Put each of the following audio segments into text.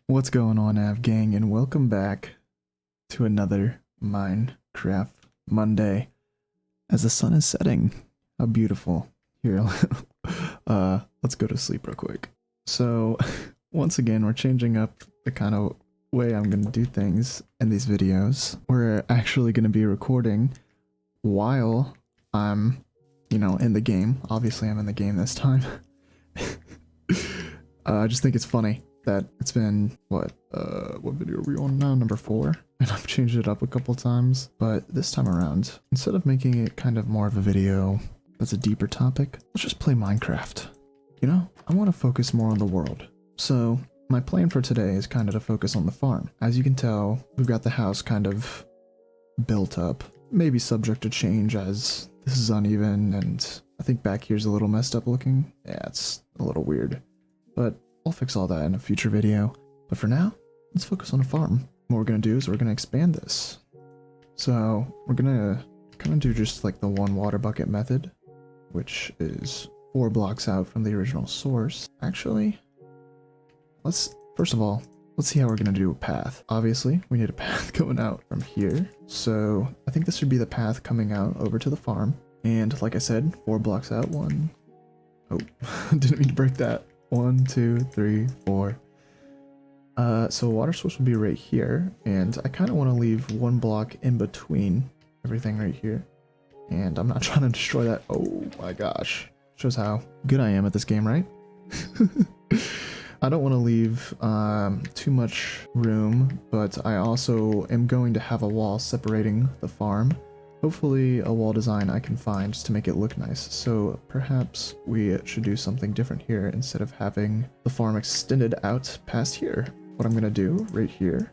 What's going on, Av Gang, and welcome back to another Minecraft Monday as the sun is setting. How beautiful. Here, let's go to sleep real quick. So, once again, we're changing up the kind of way I'm gonna do things in these videos. We're actually gonna be recording while I'm, in the game. Obviously, I'm in the game this time. I just think it's funny that it's been, what video are we on now? Number 4? And I've changed it up a couple times. But this time around, instead of making it kind of more of a video that's a deeper topic, let's just play Minecraft. I want to focus more on the world. So my plan for today is kind of to focus on the farm. As you can tell, we've got the house kind of built up, maybe subject to change as this is uneven, and I think back here's a little messed up looking. Yeah, it's a little weird, but I'll fix all that in a future video. But for now, let's focus on the farm. What we're gonna do is we're gonna expand this. So we're gonna kind of do just like the one water bucket method, which is 4 blocks out from the original source. Actually, first of all, let's see how we're gonna do a path. Obviously, we need a path going out from here. So I think this should be the path coming out over to the farm. And like I said, 4 blocks out. Didn't mean to break that. 1, 2, 3, 4. So water source will be right here, and I kind of want to leave 1 block in between everything right here. And I'm not trying to destroy that. Oh my gosh. Shows how good I am at this game, right? I don't want to leave too much room, but I also am going to have a wall separating the farm. Hopefully a wall design I can find just to make it look nice. So perhaps we should do something different here instead of having the farm extended out past here. What I'm going to do right here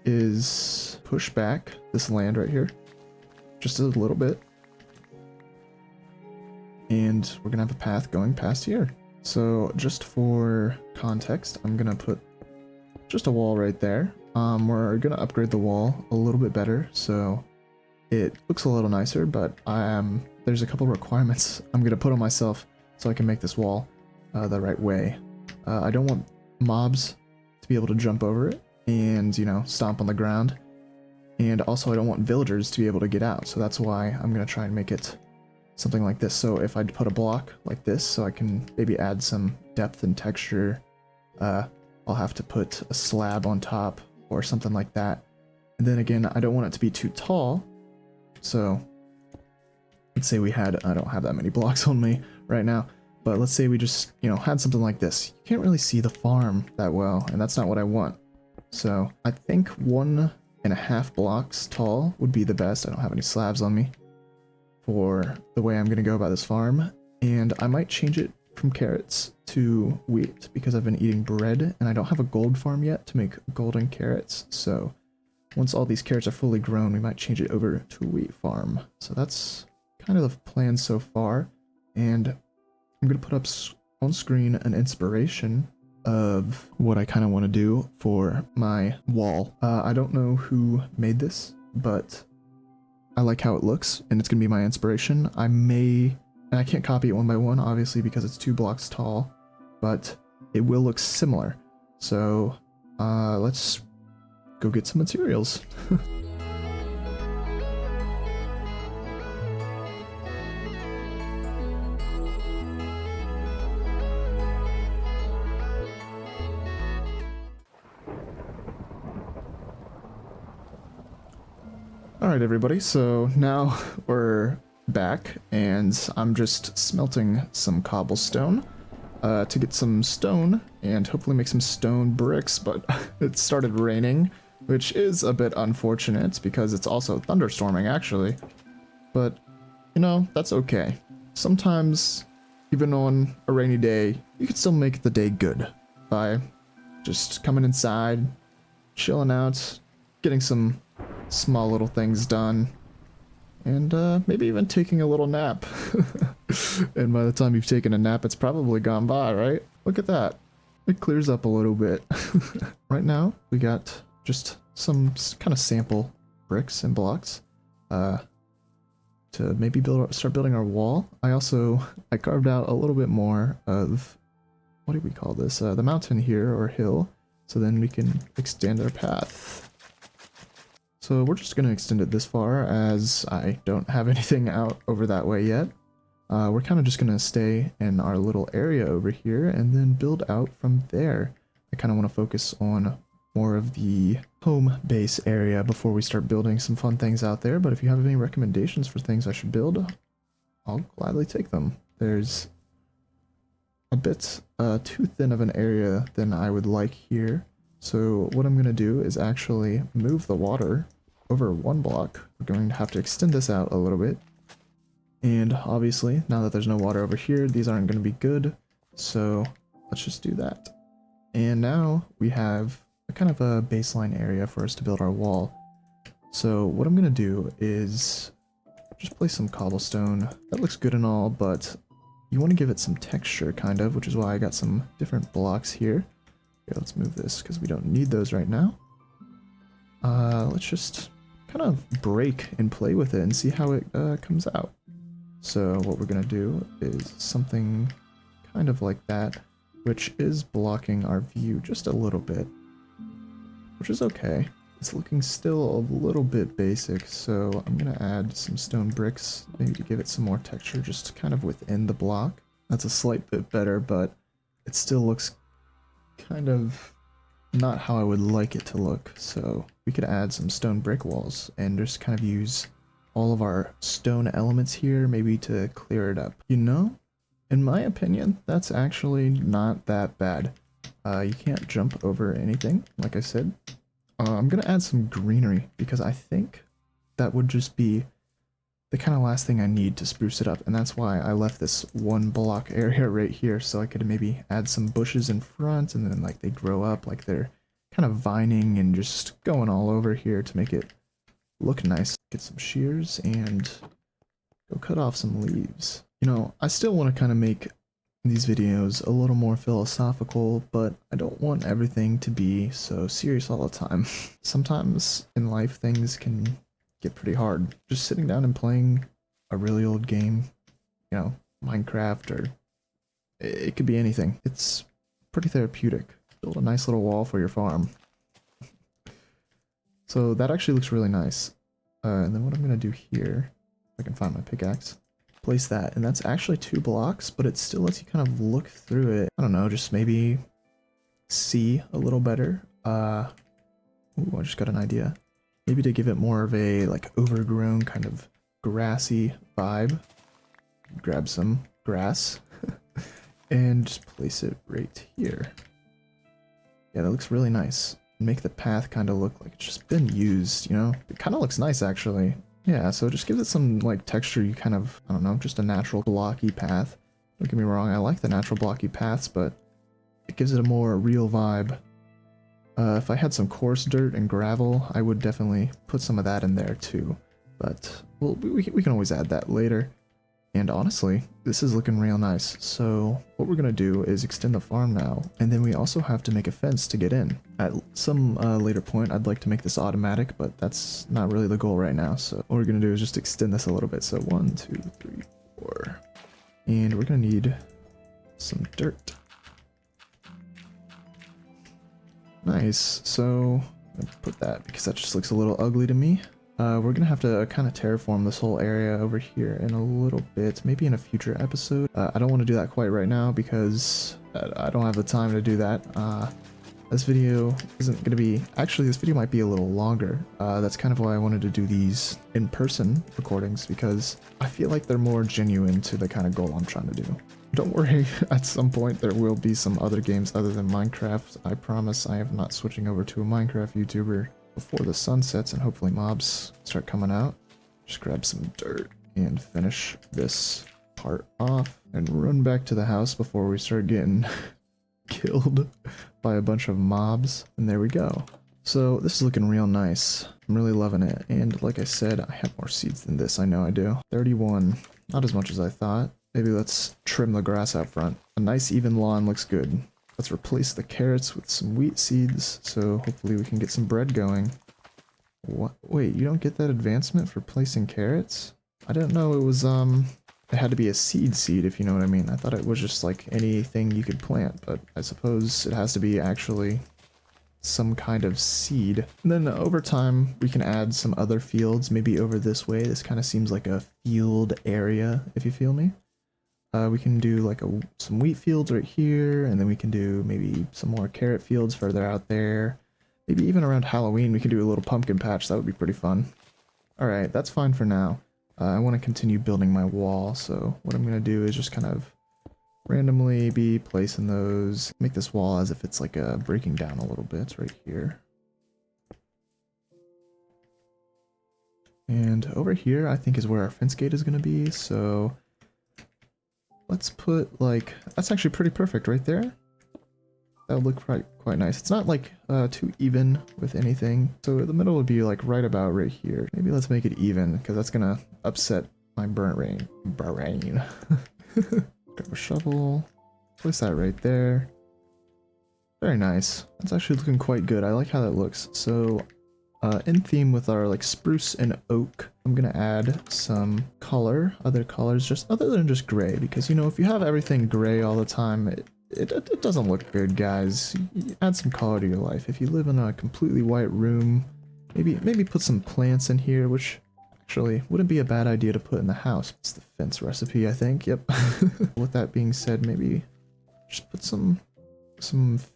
is push back this land right here just a little bit. And we're going to have a path going past here. So just for context, I'm going to put just a wall right there. We're going to upgrade the wall a little bit better, so it looks a little nicer, but there's a couple requirements I'm going to put on myself so I can make this wall the right way. I don't want mobs to be able to jump over it and, stomp on the ground. And also I don't want villagers to be able to get out, so that's why I'm going to try and make it something like this. So if I put a block like this so I can maybe add some depth and texture, I'll have to put a slab on top or something like that. And then again, I don't want it to be too tall. So let's say we had, I don't have that many blocks on me right now, but let's say we just, had something like this. You can't really see the farm that well, and that's not what I want. So I think 1.5 blocks tall would be the best. I don't have any slabs on me for the way I'm going to go about this farm. And I might change it from carrots to wheat because I've been eating bread and I don't have a gold farm yet to make golden carrots. So once all these carrots are fully grown, we might change it over to a wheat farm. So that's kind of the plan so far. And I'm going to put up on screen an inspiration of what I kind of want to do for my wall. I don't know who made this, but I like how it looks, and it's going to be my inspiration. And I can't copy it one by one, obviously, because it's 2 blocks tall, but it will look similar. So let's go get some materials. Alright everybody, so now we're back, and I'm just smelting some cobblestone to get some stone and hopefully make some stone bricks, but it started raining, which is a bit unfortunate because it's also thunderstorming actually. But, that's okay. Sometimes, even on a rainy day, you can still make the day good by just coming inside, chilling out, getting some small little things done, and maybe even taking a little nap. And by the time you've taken a nap, it's probably gone by, right? Look at that. It clears up a little bit. Right now, we got just some kind of sample bricks and blocks to maybe start building our wall. I carved out a little bit more of, what do we call this? The mountain here, or hill. so then we can extend our path. So we're just going to extend it this far as I don't have anything out over that way yet. We're kind of just going to stay in our little area over here and then build out from there. I kind of want to focus on more of the home base area before we start building some fun things out there. But if you have any recommendations for things I should build, I'll gladly take them. There's a bit too thin of an area than I would like here. So what I'm going to do is actually move the water over one block. We're going to have to extend this out a little bit. And obviously, now that there's no water over here, these aren't going to be good. So let's just do that. And now we have a kind of a baseline area for us to build our wall. So what I'm going to do is just place some cobblestone. That looks good and all, but you want to give it some texture, kind of, which is why I got some different blocks here. Okay, let's move this because we don't need those right now. Let's just kind of break and play with it and see how it comes out. So what we're going to do is something kind of like that, which is blocking our view just a little bit, which is okay. It's looking still a little bit basic, so I'm going to add some stone bricks, maybe to give it some more texture, just kind of within the block. That's a slight bit better, but it still looks kind of not how I would like it to look. So we could add some stone brick walls and just kind of use all of our stone elements here, maybe to clear it up. You know, in my opinion, that's actually not that bad. You can't jump over anything, like I said. I'm gonna add some greenery because I think that would just be the kind of last thing I need to spruce it up, and that's why I left this one block area right here, so I could maybe add some bushes in front, and then like they grow up like they're kind of vining and just going all over here to make it look nice. Get some shears and go cut off some leaves. You know, I still want to kind of make these videos a little more philosophical, but I don't want everything to be so serious all the time. Sometimes in life things can get pretty hard. Just sitting down and playing a really old game, you know, Minecraft, or it could be anything. It's pretty therapeutic. Build a nice little wall for your farm. So that actually looks really nice. And then what I'm going to do here, if I can find my pickaxe, place that. And that's actually 2 blocks, but it still lets you kind of look through it. I don't know, just maybe see a little better. Ooh, I just got an idea. Maybe to give it more of a like overgrown kind of grassy vibe. Grab some grass and just place it right here. Yeah, that looks really nice. Make the path kind of look like it's just been used, you know? It kind of looks nice, actually. Yeah, so just gives it some, like, texture. You kind of, I don't know, just a natural blocky path. Don't get me wrong, I like the natural blocky paths, but it gives it a more real vibe. If I had some coarse dirt and gravel, I would definitely put some of that in there, too. But, well, we can always add that later. And honestly, this is looking real nice. So what we're going to do is extend the farm now, and then we also have to make a fence to get in. At some later point, I'd like to make this automatic, but that's not really the goal right now. So what we're going to do is just extend this a little bit. So 1, 2, 3, 4. And we're going to need some dirt. Nice. So I'm gonna put that because that just looks a little ugly to me. We're gonna have to kind of terraform this whole area over here in a little bit, maybe in a future episode. I don't want to do that quite right now because I don't have the time to do that. This video isn't gonna be, actually this video might be a little longer. That's kind of why I wanted to do these in-person recordings, because I feel like they're more genuine to the kind of goal I'm trying to do. Don't worry, at some point there will be some other games other than Minecraft. I promise I am not switching over to a Minecraft YouTuber before the sun sets and hopefully mobs start coming out. Just grab some dirt and finish this part off and run back to the house before we start getting killed by a bunch of mobs. And there we go. So this is looking real nice. I'm really loving it. And like I said, I have more seeds than this. I know I do. 31. Not as much as I thought. Maybe let's trim the grass out front. A nice even lawn looks good. Let's replace the carrots with some wheat seeds, so hopefully we can get some bread going. What? Wait, you don't get that advancement for placing carrots? I didn't know it was, it had to be a seed, if you know what I mean. I thought it was just like anything you could plant, but I suppose it has to be actually some kind of seed. And then over time, we can add some other fields, maybe over this way. This kind of seems like a field area, if you feel me. We can do like some wheat fields right here, and then we can do maybe some more carrot fields further out there. Maybe even around Halloween, we can do a little pumpkin patch. That would be pretty fun. Alright, that's fine for now. I want to continue building my wall, so what I'm going to do is just kind of randomly be placing those. Make this wall as if it's like breaking down a little bit right here. And over here, I think is where our fence gate is going to be, so let's put like, that's actually pretty perfect right there. That would look quite nice. It's not like too even with anything, so the middle would be like right about right here. Maybe let's make it even, because that's gonna upset my brain. Grab a shovel, place that right there. Very nice. That's actually looking quite good. I like how that looks. So in theme with our like spruce and oak, I'm gonna add some color, other colors, just other than just gray, because you know, if you have everything gray all the time, it doesn't look good, guys. You add some color to your life. If you live in a completely white room, maybe put some plants in here, which actually wouldn't be a bad idea to put in the house. It's the fence recipe, I think. Yep. With that being said, maybe just put some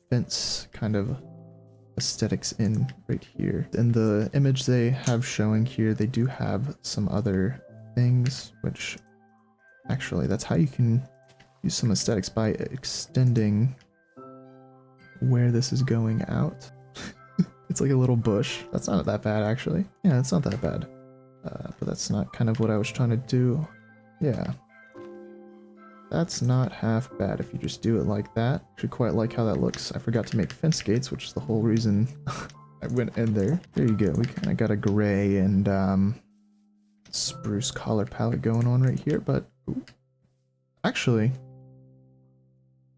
fence kind of aesthetics in right here. In the image they have showing here, they do have some other things, which actually that's how you can use some aesthetics, by extending where this is going out. It's like a little bush. That's not that bad, actually. Yeah, it's not that bad. But that's not kind of what I was trying to do. Yeah. That's not half bad if you just do it like that. Actually quite like how that looks. I forgot to make fence gates, which is the whole reason I went in there. There you go. We kind of got a gray and spruce color palette going on right here, but ooh. Actually,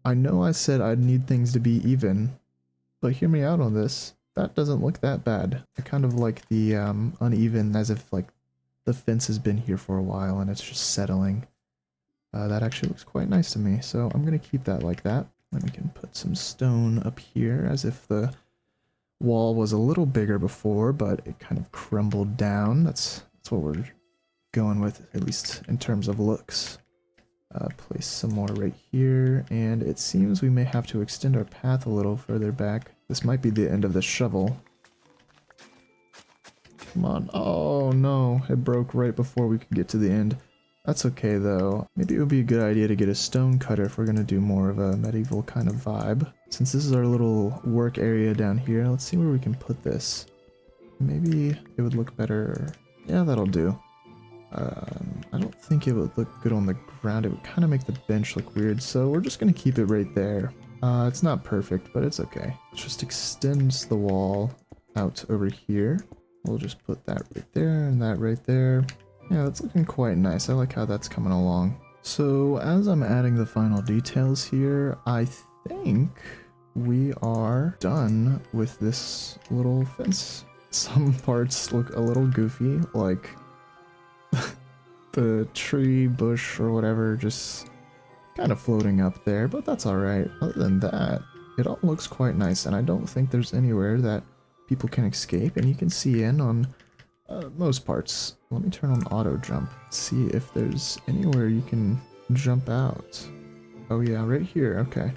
I know I said I'd need things to be even, but hear me out on this. That doesn't look that bad. I kind of like the uneven, as if like the fence has been here for a while and it's just settling. That actually looks quite nice to me, so I'm going to keep that like that. Then we can put some stone up here, as if the wall was a little bigger before, but it kind of crumbled down. That's what we're going with, at least in terms of looks. Place some more right here, and it seems we may have to extend our path a little further back. This might be the end of the shovel. Come on. Oh no, it broke right before we could get to the end. That's okay though. Maybe it would be a good idea to get a stone cutter if we're going to do more of a medieval kind of vibe. Since this is our little work area down here, let's see where we can put this. Maybe it would look better. Yeah, that'll do. I don't think it would look good on the ground. It would kind of make the bench look weird, so we're just going to keep it right there. It's not perfect, but it's okay. It just extends the wall out over here. We'll just put that right there and that right there. Yeah, that's looking quite nice. I like how that's coming along. So as I'm adding the final details here, I think we are done with this little fence. Some parts look a little goofy, like the tree, bush, or whatever just kind of floating up there, but that's alright. Other than that, it all looks quite nice, and I don't think there's anywhere that people can escape, and you can see in on most parts. Let me turn on auto jump, see if there's anywhere you can jump out. Oh yeah, right here, okay.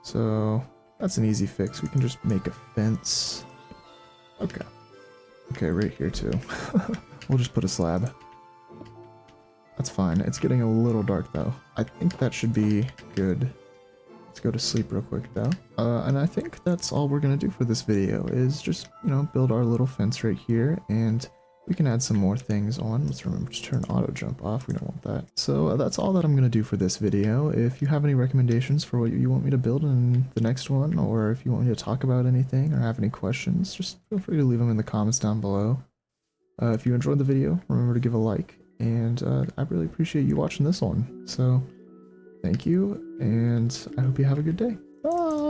So that's an easy fix. We can just make a fence. Okay. Okay, right here too. We'll just put a slab. That's fine. It's getting a little dark though. I think that should be good. Let's go to sleep real quick though. And I think that's all we're gonna do for this video, is just, you know, build our little fence right here, and we can add some more things on. Let's remember to turn auto jump off. We don't want that. So that's all that I'm gonna do for this video. If you have any recommendations for what you want me to build in the next one, or if you want me to talk about anything or have any questions, just feel free to leave them in the comments down below. If you enjoyed the video, remember to give a like, and I really appreciate you watching this one. So thank you, and I hope you have a good day. Bye!